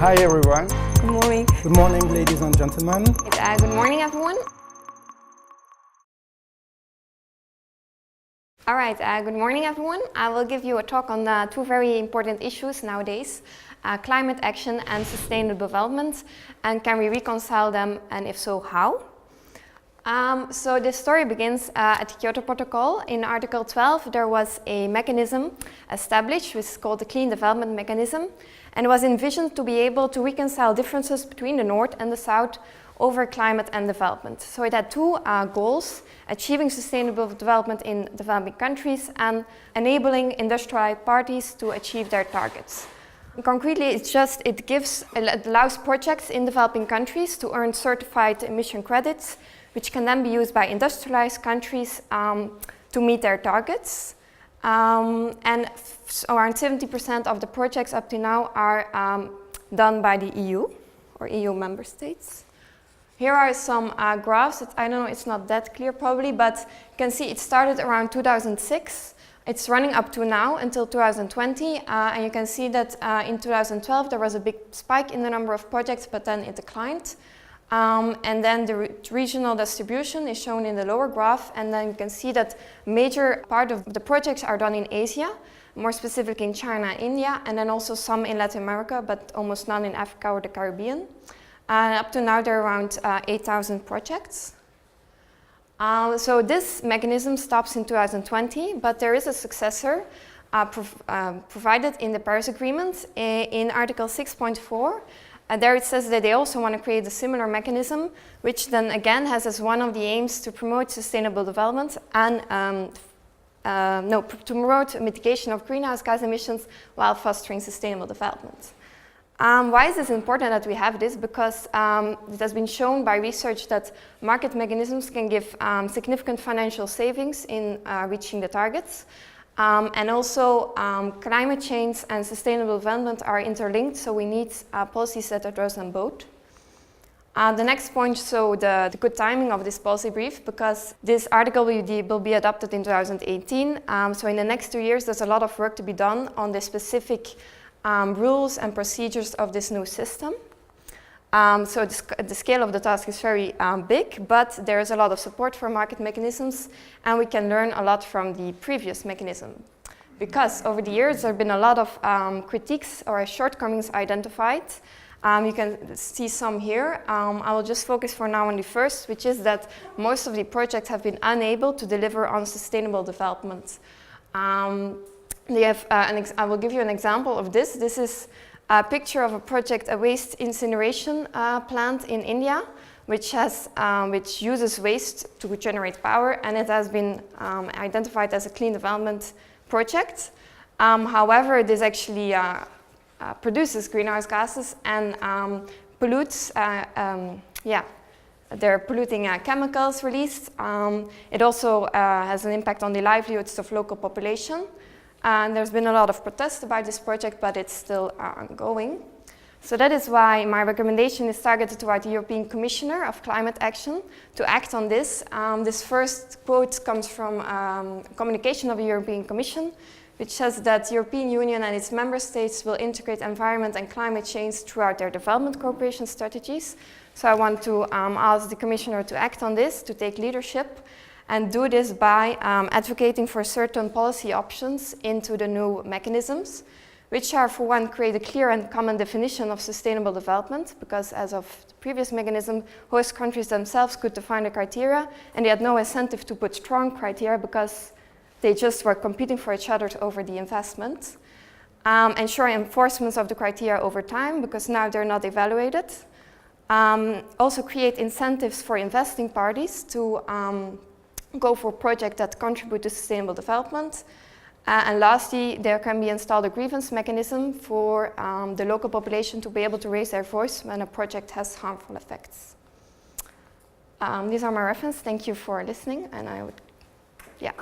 Hi everyone. Good morning. Good morning, ladies and gentlemen. Good morning, everyone. All right, good morning, everyone. I will give you a talk on two very important issues nowadays, climate action and sustainable development, and can we reconcile them, and if so, how? So this story begins at the Kyoto Protocol. In Article 12, there was a mechanism established, which is called the Clean Development Mechanism, and it was envisioned to be able to reconcile differences between the North and the South over climate and development. So it had two goals: achieving sustainable development in developing countries and enabling industrialized parties to achieve their targets. Concretely, it allows projects in developing countries to earn certified emission credits, which can then be used by industrialized countries to meet their targets. And around 70% of the projects up to now are done by the EU or EU member states. Here are some graphs. I know it's not that clear probably, but you can see it started around 2006. It's running up to now until 2020, and you can see that in 2012 there was a big spike in the number of projects, but then it declined. And then the regional distribution is shown in the lower graph, and then you can see that major part of the projects are done in Asia, more specifically in China and India, and then also some in Latin America, but almost none in Africa or the Caribbean. And up to now there are around 8,000 projects. So this mechanism stops in 2020, but there is a successor provided in the Paris Agreement in Article 6.4. There it says that they also want to create a similar mechanism, which then again has as one of the aims to promote sustainable development and to promote mitigation of greenhouse gas emissions while fostering sustainable development. Why is this important that we have this? Because it has been shown by research that market mechanisms can give significant financial savings in reaching the targets. And also climate change and sustainable development are interlinked, so we need policies that address them both. The next point, so the good timing of this policy brief, because this article will be adopted in 2018. So in the next 2 years, there's a lot of work to be done on the specific rules and procedures of this new system. So the scale of the task is very big, but there is a lot of support for market mechanisms, and we can learn a lot from the previous mechanism. Because over the years there have been a lot of critiques or shortcomings identified. You can see some here. I will just focus for now on the first, which is that most of the projects have been unable to deliver on sustainable development. I will give you an example of this. This is a picture of a project, a waste incineration plant in India, which uses waste to generate power, and it has been identified as a clean development project. However, this actually produces greenhouse gases and pollutes. There are polluting chemicals released. It also has an impact on the livelihoods of local population. And there's been a lot of protest about this project, but it's still ongoing. So that is why my recommendation is targeted toward the European Commissioner of Climate Action to act on this. This first quote comes from a communication of the European Commission, which says that the European Union and its member states will integrate environment and climate change throughout their development cooperation strategies. So I want to ask the Commissioner to act on this, to take leadership, and do this by advocating for certain policy options into the new mechanisms, which are, for one, create a clear and common definition of sustainable development, because as of the previous mechanism, host countries themselves could define the criteria, and they had no incentive to put strong criteria because they just were competing for each other over the investment. Ensure enforcement of the criteria over time, because now they're not evaluated. Also create incentives for investing parties to go for projects that contribute to sustainable development. And lastly, there can be installed a grievance mechanism for the local population to be able to raise their voice when a project has harmful effects. These are my references. Thank you for listening, and I would, yeah.